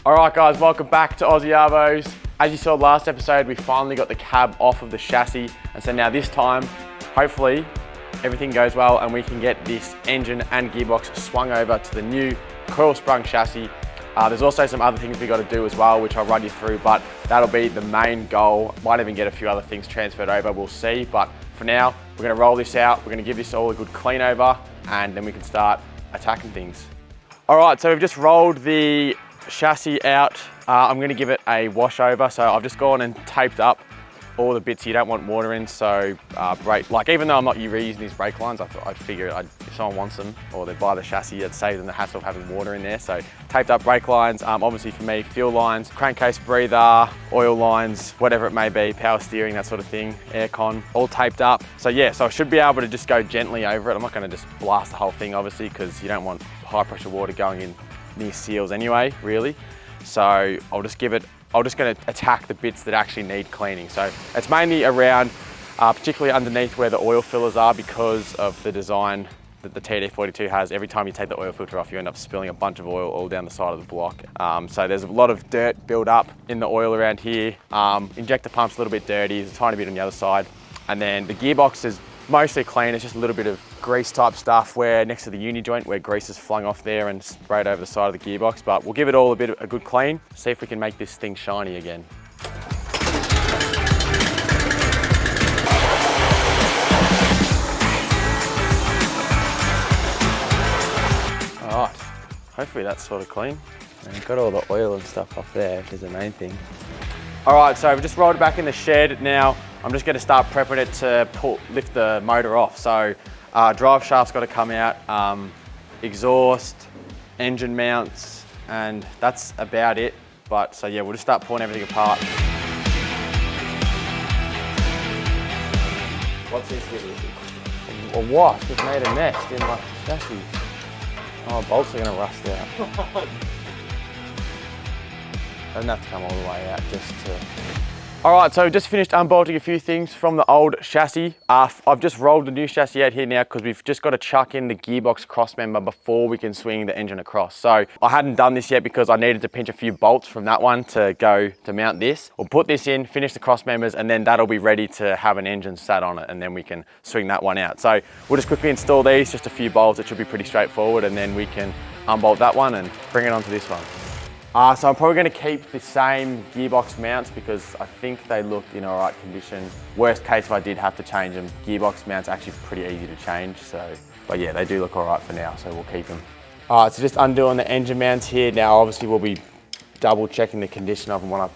All right guys, welcome back to Aussie Arvos. As you saw last episode, we finally got the cab off of the chassis. And so now this time, hopefully everything goes well and we can get this engine and gearbox swung over to the new coil sprung chassis. There's also some other things we got to do as well, which I'll run you through, but that'll be the main goal. Might even get a few other things transferred over, we'll see. But for now, we're gonna roll this out. We're gonna give this all a good clean over and then we can start attacking things. All right, so we've just rolled the chassis out. I'm going to give it a wash over. So I've just gone and taped up all the bits you don't want water in. So even though I'm not reusing these brake lines, I'd figure if someone wants them or they buy the chassis, it'd save them the hassle of having water in there. So taped up brake lines, obviously for me, fuel lines, crankcase breather, oil lines, whatever it may be, power steering, that sort of thing, aircon, all taped up. So yeah, so I should be able to just go gently over it. I'm not going to just blast the whole thing, obviously, because you don't want high pressure water going in near seals anyway, really. So I'm just going to attack the bits that actually need cleaning. So it's mainly around, particularly underneath where the oil fillers are, because of the design that the TD42 has. Every time you take the oil filter off, you end up spilling a bunch of oil all down the side of the block. So there's a lot of dirt build up in the oil around here. Injector pump's a little bit dirty, there's a tiny bit on the other side. And then the gearbox is mostly clean. It's just a little bit of grease type stuff where next to the uni joint where grease is flung off there and sprayed over the side of the gearbox. But we'll give it all a good clean, see if we can make this thing shiny again. All right, hopefully that's sort of clean. And I've got all the oil and stuff off there, which is the main thing. All right, so we've just rolled it back in the shed. Now I'm just going to start prepping it to lift the motor off. So drive shaft's got to come out, exhaust, engine mounts, and that's about it. But so yeah, we'll just start pulling everything apart. What's this here? A wasp has made a nest in my chassis. Oh, bolts are going to rust out. Doesn't have to come all the way out just to... All right, so just finished unbolting a few things from the old chassis. I've just rolled the new chassis out here now because we've just got to chuck in the gearbox cross member before we can swing the engine across. So I hadn't done this yet because I needed to pinch a few bolts from that one to go to mount this. We'll put this in, finish the cross members, and then that'll be ready to have an engine sat on it, and then we can swing that one out. So we'll just quickly install these, just a few bolts. It should be pretty straightforward, and then we can unbolt that one and bring it onto this one. So I'm probably going to keep the same gearbox mounts because I think they look in all right condition. Worst case, if I did have to change them, gearbox mounts are actually pretty easy to change. But yeah, they do look all right for now, so we'll keep them. All right, so just undoing the engine mounts here. Now, obviously we'll be double checking the condition of them when I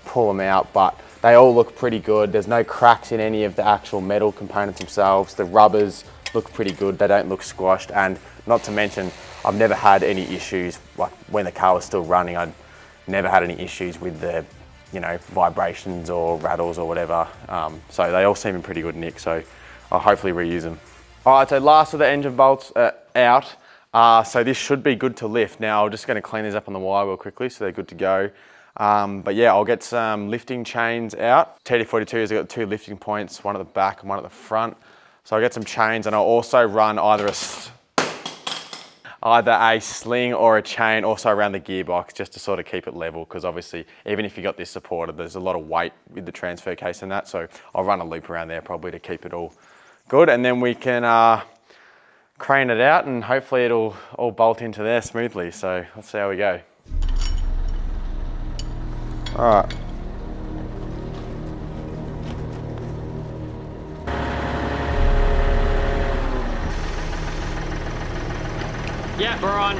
pull them out, but they all look pretty good. There's no cracks in any of the actual metal components themselves. The rubbers look pretty good. They don't look squashed, and not to mention, I've never had any issues, like when the car was still running, I'd never had any issues with the, vibrations or rattles or whatever. So they all seem in pretty good nick, so I'll hopefully reuse them. All right, so last of the engine bolts out. So this should be good to lift. Now, I'm just gonna clean these up on the wire wheel quickly so they're good to go. But yeah, I'll get some lifting chains out. TD42 has got 2 lifting points, one at the back and one at the front. So I'll get some chains, and I'll also run either a sling or a chain also around the gearbox just to sort of keep it level, because obviously even if you got this supported, there's a lot of weight with the transfer case and that, so I'll run a loop around there probably to keep it all good, and then we can crane it out and hopefully it'll all bolt into there smoothly. So let's see how we go. All right. Yeah, we're on.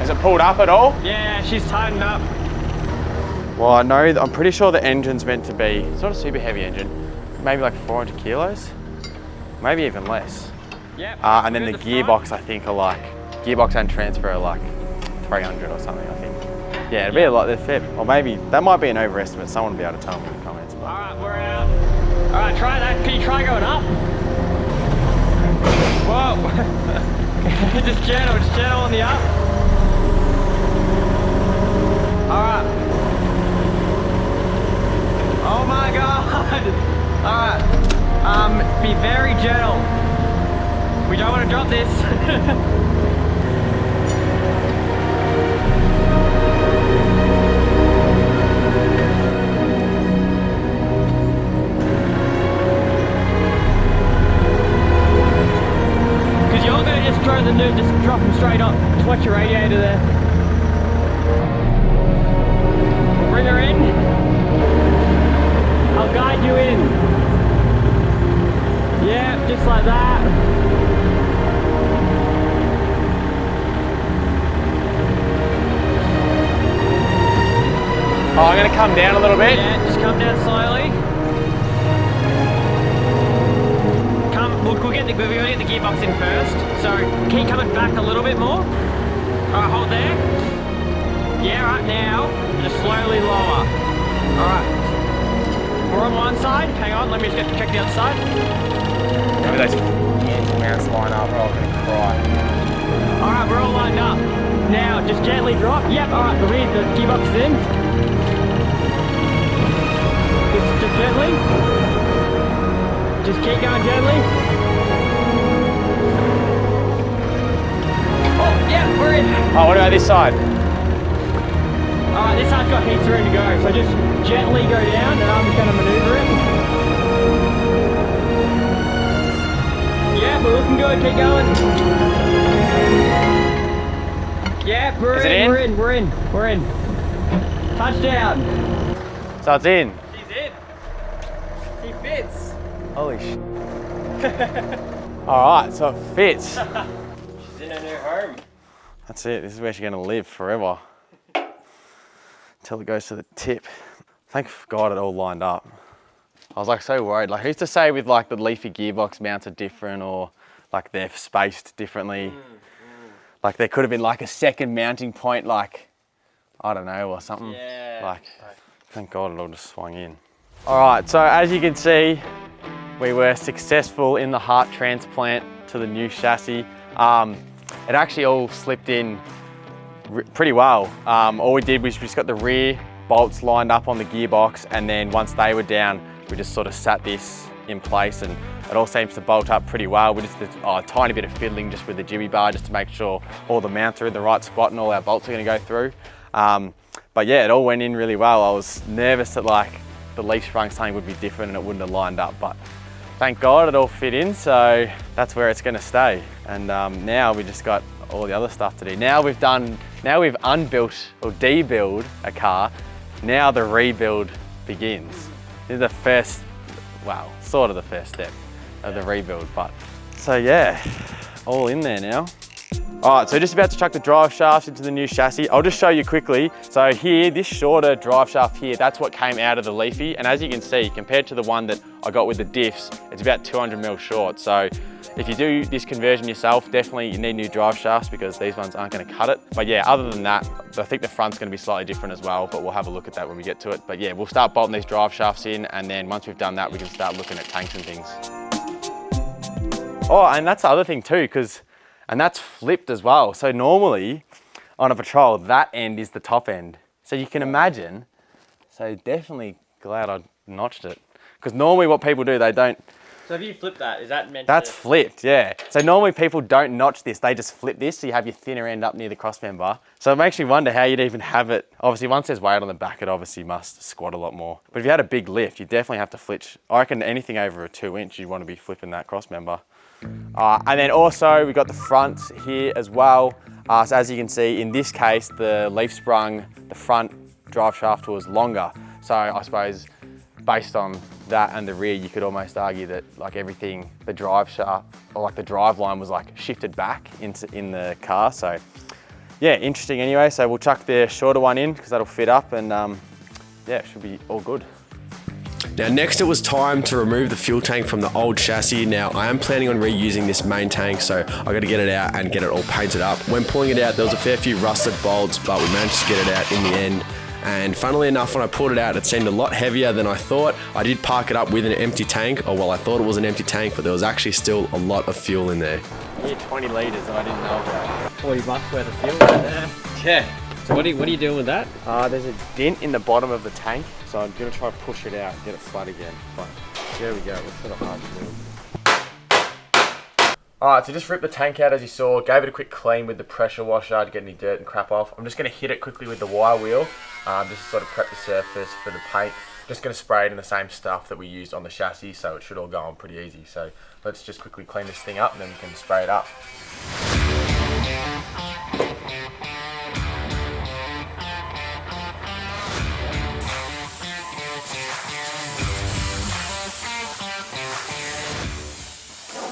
Is it pulled up at all? Yeah, she's tightened up. Well, I'm pretty sure the engine's meant to be, it's not a super heavy engine, maybe like 400 kilos, maybe even less. Yeah. And then the gearbox, I think, are like, gearbox and transfer are like 300 or something, I think. Yeah, it'd be a lot, or maybe, that might be an overestimate. Someone will be able to tell me in the comments. But. All right, we're out. All right, try that. Can you try going up? Whoa. Just gentle on the up. All right. Oh my God. All right. Be very gentle. We don't want to drop this. Because you're going to just throw the noob, just drop them straight up. Just watch your radiator there. Bring her in. I'll guide you in. Yeah, just like that. Oh, I'm going to come down a little bit. Yeah, just come down slowly. We'll get the gearbox in first. So keep coming back a little bit more. Alright, hold there. Yeah, right now. Just slowly lower. Alright. We're on one side. Hang on, let me just check the other side. Maybe those engine mounts line up or I'm going to cry. Alright, we're all lined up. Now, just gently drop. Yep, alright, the gearbox is in. Just gently. Just keep going gently. Oh, yeah, we're in. Oh, what about this side? Alright, this side's got heaps of room to go, so just gently go down and I'm just going to manoeuvre it. Yeah, we're looking good, keep going. Yeah, we're in. Touchdown. So it's in. She's in. She fits. Holy shit. Alright, so it fits. She's in her new home. That's it, this is where she's going to live forever. Until it goes to the tip. Thank God it all lined up. I was like so worried. Like, who's to say with like the leafy gearbox mounts are different or like they're spaced differently. Like there could have been like a second mounting point, like, I don't know, or something. Yeah. Like, thank God it all just swung in. All right, so as you can see, we were successful in the heart transplant to the new chassis. It actually all slipped in pretty well. All we did was we just got the rear bolts lined up on the gearbox, and then once they were down, we just sort of sat this in place, and it all seems to bolt up pretty well. We just did a tiny bit of fiddling just with the jibby bar just to make sure all the mounts are in the right spot and all our bolts are going to go through. But yeah, it all went in really well. I was nervous that like the leaf sprung something would be different and it wouldn't have lined up, but thank God it all fit in, so that's where it's going to stay. And now we just got all the other stuff to do. Now we've unbuilt or debuilt a car. Now the rebuild begins. This is the first, well, sort of the first step of the rebuild, but so yeah, all in there now. All right, so just about to chuck the drive shafts into the new chassis. I'll just show you quickly. So here, this shorter drive shaft here, that's what came out of the Leafy. And as you can see, compared to the one that I got with the diffs, it's about 200 mil short. So if you do this conversion yourself, definitely you need new drive shafts because these ones aren't gonna cut it. But yeah, other than that, I think the front's gonna be slightly different as well, but we'll have a look at that when we get to it. But yeah, we'll start bolting these drive shafts in, and then once we've done that, we can start looking at tanks and things. Oh, and that's the other thing too, and that's flipped as well. So normally on a Patrol, that end is the top end. So you can imagine, so definitely glad I notched it. Because normally what people do, they don't. So if you flip that, is that meant That's flipped, yeah. So normally people don't notch this, they just flip this, so you have your thinner end up near the crossmember. So it makes me wonder how you'd even have it. Obviously once there's weight on the back, it obviously must squat a lot more. But if you had a big lift, you definitely have to flitch. I reckon anything over a 2-inch, you'd want to be flipping that crossmember. And then also we got the front here as well. So as you can see, in this case, the leaf sprung, the front drive shaft was longer. So I suppose based on that and the rear, you could almost argue that like everything, the drive shaft or like the drive line was like shifted back in the car. So yeah, interesting anyway. So we'll chuck the shorter one in because that'll fit up, and yeah, it should be all good. Now next it was time to remove the fuel tank from the old chassis. Now I am planning on reusing this main tank, so I got to get it out and get it all painted up. When pulling it out, there was a fair few rusted bolts, but we managed to get it out in the end. And funnily enough, when I pulled it out, it seemed a lot heavier than I thought. I did park it up with an empty tank, or well, I thought it was an empty tank, but there was actually still a lot of fuel in there. Yeah, 20 litres, I didn't know about. $40 worth of fuel right there. Yeah. So what are you doing with that? There's a dent in the bottom of the tank, so I'm gonna try to push it out and get it flat again. But there we go, it's sort of hard to do. Alright, so just ripped the tank out as you saw, gave it a quick clean with the pressure washer to get any dirt and crap off. I'm just going to hit it quickly with the wire wheel, just to sort of prep the surface for the paint. Just going to spray it in the same stuff that we used on the chassis, so it should all go on pretty easy. So let's just quickly clean this thing up and then we can spray it up.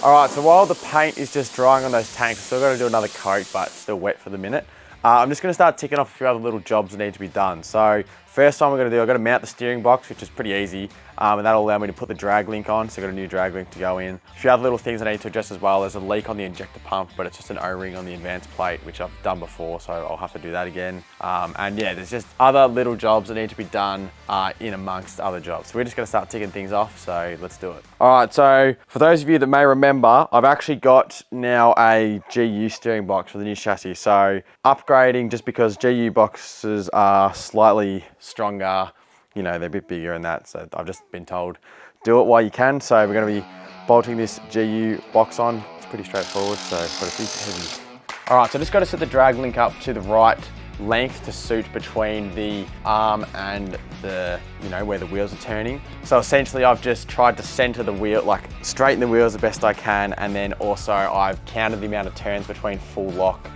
Alright, so while the paint is just drying on those tanks, we're still got to do another coat, but it's still wet for the minute. I'm just going to start ticking off a few other little jobs that need to be done. So first one we're going to do, I've got to mount the steering box, which is pretty easy, and that'll allow me to put the drag link on. So I've got a new drag link to go in. A few other little things I need to adjust as well. There's a leak on the injector pump, but it's just an O-ring on the advanced plate, which I've done before, so I'll have to do that again. And yeah, there's just other little jobs that need to be done in amongst other jobs. So we're just going to start ticking things off, so let's do it. All right, so for those of you that may remember, I've actually got now a GU steering box for the new chassis. So upgrading just because GU boxes are slightly stronger, you know, they're a bit bigger and that. So I've just been told, do it while you can. So we're going to be bolting this GU box on. It's pretty straightforward, so it's got a big heavy. All right, so just got to set the drag link up to the right length to suit between the arm and the, you know, where the wheels are turning. So essentially I've just tried to center the wheel, like straighten the wheels the best I can. And then also I've counted the amount of turns between full lock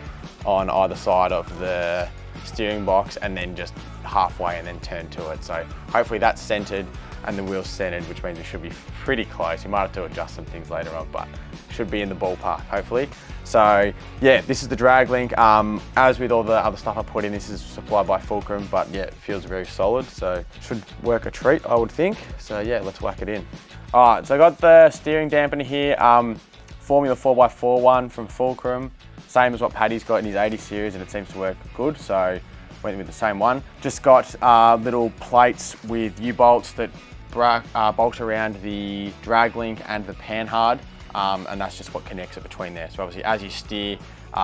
on either side of the steering box and then just halfway and then turn to it. So hopefully that's centered and the wheel's centered, which means we should be pretty close. You might have to adjust some things later on, but should be in the ballpark, hopefully. So yeah, this is the drag link. As with all the other stuff I put in, this is supplied by Fulcrum, but yeah, it feels very solid. So should work a treat, I would think. So yeah, let's whack it in. All right, so I got the steering dampener here, Formula 4x4 one from Fulcrum. Same as what Paddy's got in his 80 series, and it seems to work good. So went with the same one. Just got little plates with U-bolts that bolt around the drag link and the panhard. And that's just what connects it between there. So obviously as you steer,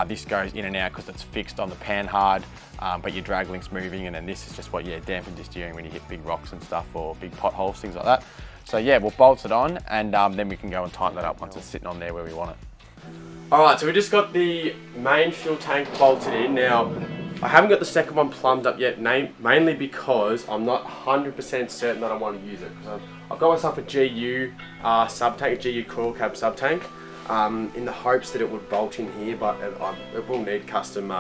this goes in and out because it's fixed on the panhard, but your drag link's moving, and then this is just what, yeah, dampens your steering when you hit big rocks and stuff or big potholes, things like that. So yeah, we'll bolt it on and then we can go and tighten that up once it's sitting on there where we want it. All right, so we just got the main fuel tank bolted in. Now, I haven't got the second one plumbed up yet, mainly because I'm not 100% certain that I want to use it. I've got myself a GU sub-tank, a GU coil cab sub-tank, in the hopes that it would bolt in here, but it will need custom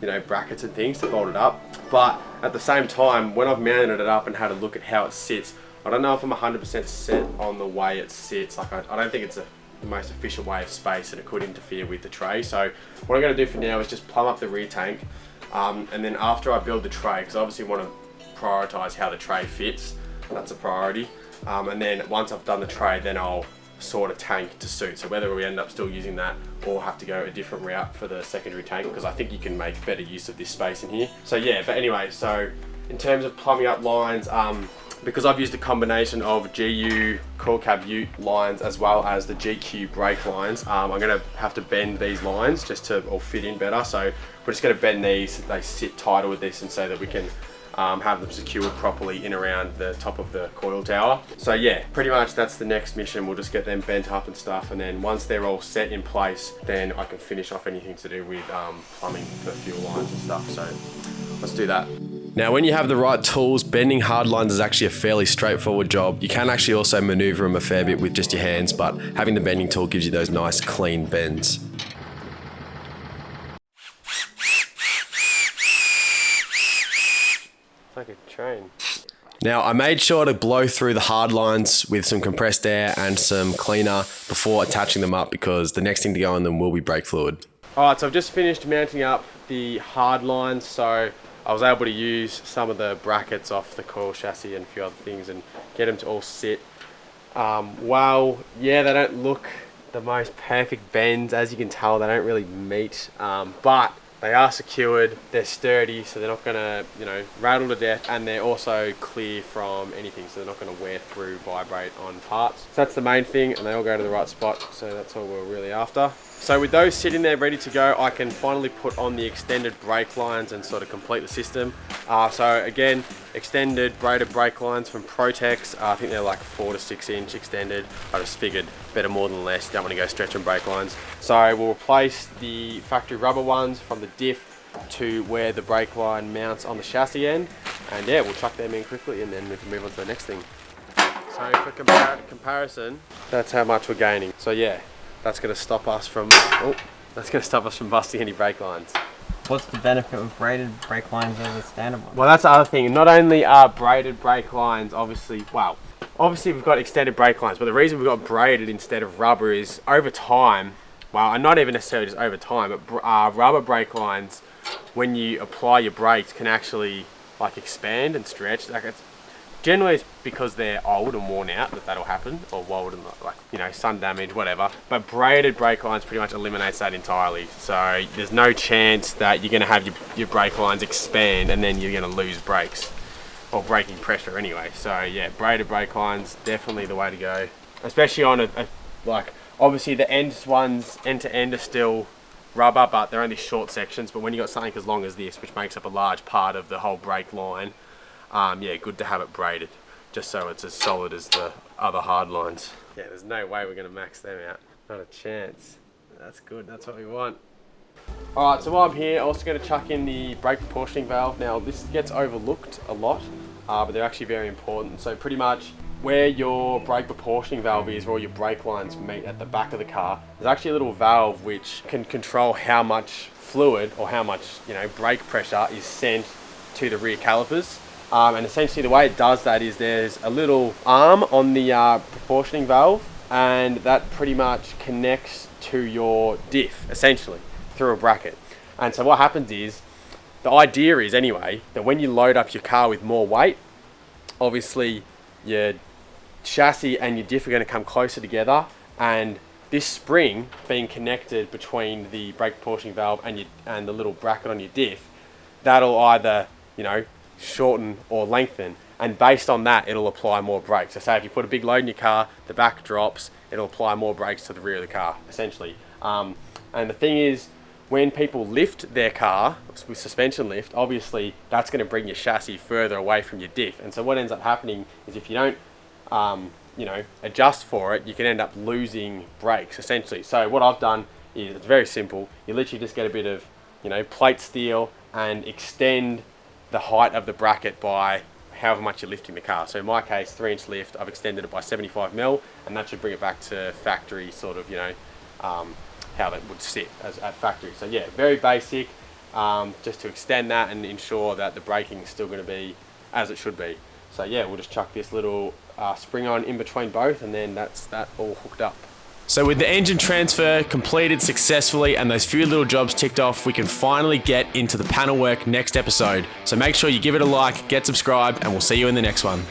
you know, brackets and things to bolt it up. But at the same time, when I've mounted it up and had a look at how it sits, I don't know if I'm 100% set on the way it sits. Like I don't think it's the most efficient way of space, and it could interfere with the tray. So what I'm going to do for now is just plumb up the rear tank, and then after I build the tray, because I obviously want to prioritize how the tray fits, that's a priority, and then once I've done the tray, then I'll sort a tank to suit. So whether we end up still using that or have to go a different route for the secondary tank, because I think you can make better use of this space in here. So yeah, but anyway, so in terms of plumbing up lines, because I've used a combination of GU coil cab ute lines as well as the GQ brake lines, I'm going to have to bend these lines just to all fit in better. So we're just going to bend these, they sit tighter with this, and so that we can have them secured properly in around the top of the coil tower. So yeah, pretty much that's the next mission. We'll just get them bent up and stuff, and then once they're all set in place, then I can finish off anything to do with plumbing for fuel lines and stuff. So let's do that. Now, when you have the right tools, bending hard lines is actually a fairly straightforward job. You can actually also maneuver them a fair bit with just your hands, but having the bending tool gives you those nice clean bends. It's like a train. Now, I made sure to blow through the hard lines with some compressed air and some cleaner before attaching them up, because the next thing to go on them will be brake fluid. All right, so I've just finished mounting up the hard lines, so I was able to use some of the brackets off the coil chassis and a few other things and get them to all sit. Well, yeah, they don't look the most perfect bends. As you can tell, they don't really meet, but they are secured, they're sturdy, so they're not gonna, you know, rattle to death, and they're also clear from anything, so they're not gonna wear through, vibrate on parts. So that's the main thing, and they all go to the right spot, so that's all we're really after. So with those sitting there ready to go, I can finally put on the extended brake lines and sort of complete the system. So again, extended braided brake lines from Protex. I think they're like 4 to 6 inch extended. I just figured better more than less. Don't want to go stretching brake lines. So we'll replace the factory rubber ones from the diff to where the brake line mounts on the chassis end. And yeah, we'll chuck them in quickly and then we can move on to the next thing. So for comparison, that's how much we're gaining. So yeah. That's going to stop us from busting any brake lines. What's the benefit of braided brake lines over standard ones? Well, that's the other thing. Not only are braided brake lines obviously we've got extended brake lines, but the reason we've got braided instead of rubber is over time, and not even necessarily just over time, but rubber brake lines, when you apply your brakes, can actually like expand and stretch. Like generally, it's because they're old and worn out that'll happen, or old and sun damage, whatever. But braided brake lines pretty much eliminates that entirely. So there's no chance that you're going to have your brake lines expand and then you're going to lose brakes or braking pressure anyway. So yeah, braided brake lines definitely the way to go, especially on obviously the ends ones end to end are still rubber, but they're only short sections. But when you got something as long as this, which makes up a large part of the whole brake line. Yeah, good to have it braided, just so it's as solid as the other hard lines. Yeah, there's no way we're going to max them out. Not a chance. That's good, that's what we want. Alright, so while I'm here, I'm also going to chuck in the brake proportioning valve. Now, this gets overlooked a lot, but they're actually very important. So pretty much where your brake proportioning valve is, where all your brake lines meet at the back of the car, there's actually a little valve which can control how much fluid or how much brake pressure is sent to the rear calipers. And essentially the way it does that is there's a little arm on the proportioning valve, and that pretty much connects to your diff essentially through a bracket. And so what happens is, the idea is anyway, that when you load up your car with more weight, obviously your chassis and your diff are going to come closer together, and this spring being connected between the brake proportioning valve and the little bracket on your diff, that'll either shorten or lengthen, and based on that it'll apply more brakes. So say if you put a big load in your car, the back drops, it'll apply more brakes to the rear of the car essentially. And the thing is, when people lift their car with suspension lift, obviously that's going to bring your chassis further away from your diff, and so what ends up happening is if you don't adjust for it, you can end up losing brakes essentially. So what I've done is, it's very simple. You literally just get a bit of plate steel and extend the height of the bracket by however much you're lifting the car. So in my case, 3-inch lift, I've extended it by 75mm, and that should bring it back to factory sort of, how that would sit at factory. So yeah, very basic, just to extend that and ensure that the braking is still going to be as it should be. So yeah, we'll just chuck this little spring on in between both, and then that's that all hooked up. So with the engine transfer completed successfully and those few little jobs ticked off, we can finally get into the panel work next episode. So make sure you give it a like, get subscribed, and we'll see you in the next one.